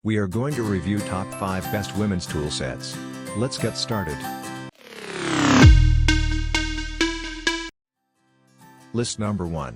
We are going to review top 5 best women's tool sets. Let's get started. List number 1.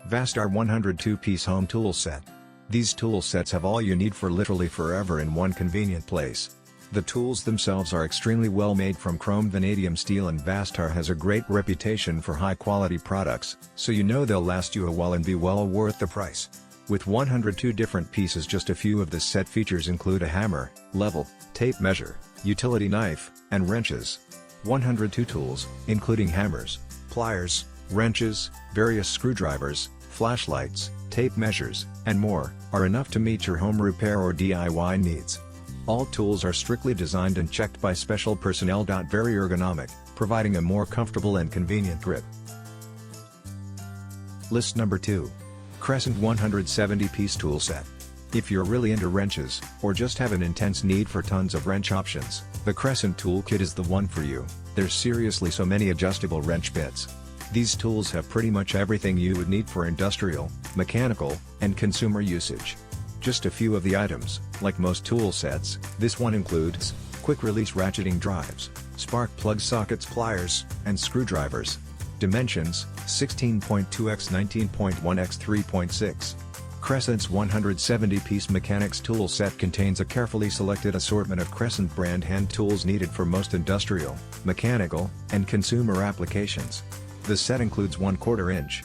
Vastar 102-piece home tool set. These tool sets have all you need for literally forever in one convenient place. The tools themselves are extremely well made from chrome vanadium steel, and Vastar has a great reputation for high quality products, so you know they'll last you a while and be well worth the price. With 102 different pieces, just a few of this set features include a hammer, level, tape measure, utility knife, and wrenches. 102 tools, including hammers, pliers, wrenches, various screwdrivers, flashlights, tape measures, and more, are enough to meet your home repair or DIY needs. All tools are strictly designed and checked by special personnel. Very ergonomic, providing a more comfortable and convenient grip. List number 2. Crescent 170-piece tool set. If you're really into wrenches, or just have an intense need for tons of wrench options, the Crescent toolkit is the one for you. There's seriously so many adjustable wrench bits. These tools have pretty much everything you would need for industrial, mechanical, and consumer usage. Just a few of the items, like most tool sets, this one includes quick-release ratcheting drives, spark plug sockets, pliers, and screwdrivers. Dimensions: 16.2 x 19.1 x 3.6. Crescent's 170-piece mechanics tool set contains a carefully selected assortment of Crescent brand hand tools needed for most industrial, mechanical, and consumer applications. The set includes 1/4 inch.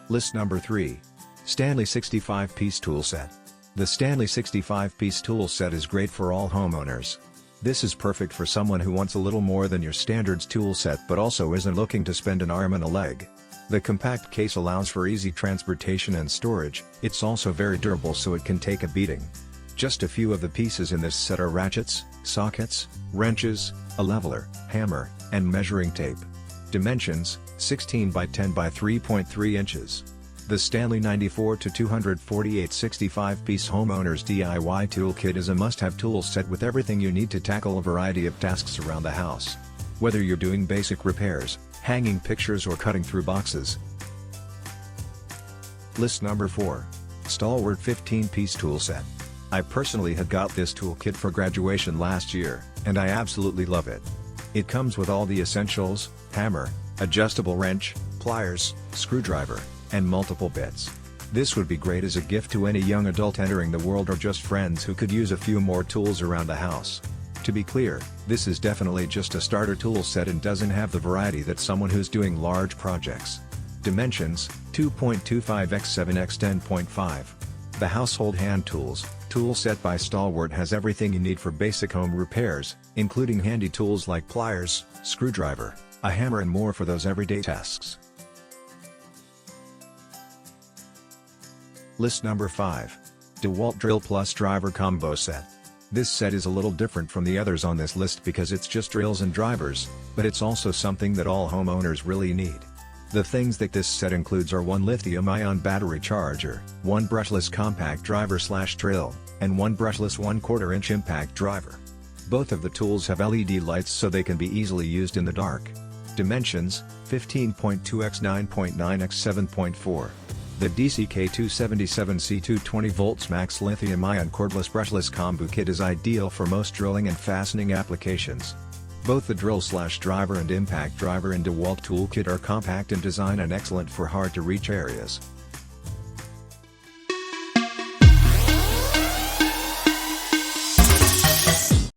List number 3. Stanley 65-piece tool set. The Stanley 65-piece tool set is great for all homeowners. This is perfect for someone who wants a little more than your standards tool set but also isn't looking to spend an arm and a leg. The compact case allows for easy transportation and storage. It's also very durable, so it can take a beating. Just a few of the pieces in this set are ratchets, sockets, wrenches, a leveler, hammer, and measuring tape. Dimensions: 16 by 10 by 3.3 inches. The Stanley 94-248 65-piece homeowner's DIY toolkit is a must-have tool set with everything you need to tackle a variety of tasks around the house. Whether you're doing basic repairs, hanging pictures, or cutting through boxes. List number 4. Stalwart 15-piece tool set. I personally had got this toolkit for graduation last year, and I absolutely love it. It comes with all the essentials: hammer, adjustable wrench, pliers, screwdriver, and multiple bits. This would be great as a gift to any young adult entering the world, or just friends who could use a few more tools around the house. To be clear, this is definitely just a starter tool set and doesn't have the variety that someone who's doing large projects. Dimensions: 2.25 x 7 x 10.5. The household hand tools tool set by Stalwart has everything you need for basic home repairs, including handy tools like pliers, screwdriver, a hammer, and more for those everyday tasks. List number 5. Dewalt Drill Plus Driver Combo Set. This set is a little different from the others on this list because it's just drills and drivers, but it's also something that all homeowners really need. The things that this set includes are 1 lithium-ion battery charger, 1 brushless compact driver/drill, and 1 brushless 1/4 inch impact driver. Both of the tools have LED lights so they can be easily used in the dark. Dimensions: 15.2 x 9.9 x 7.4. The DCK277C 20 volts max lithium-ion cordless brushless combo kit is ideal for most drilling and fastening applications. Both the drill/driver and impact driver in Dewalt toolkit are compact in design and excellent for hard-to-reach areas.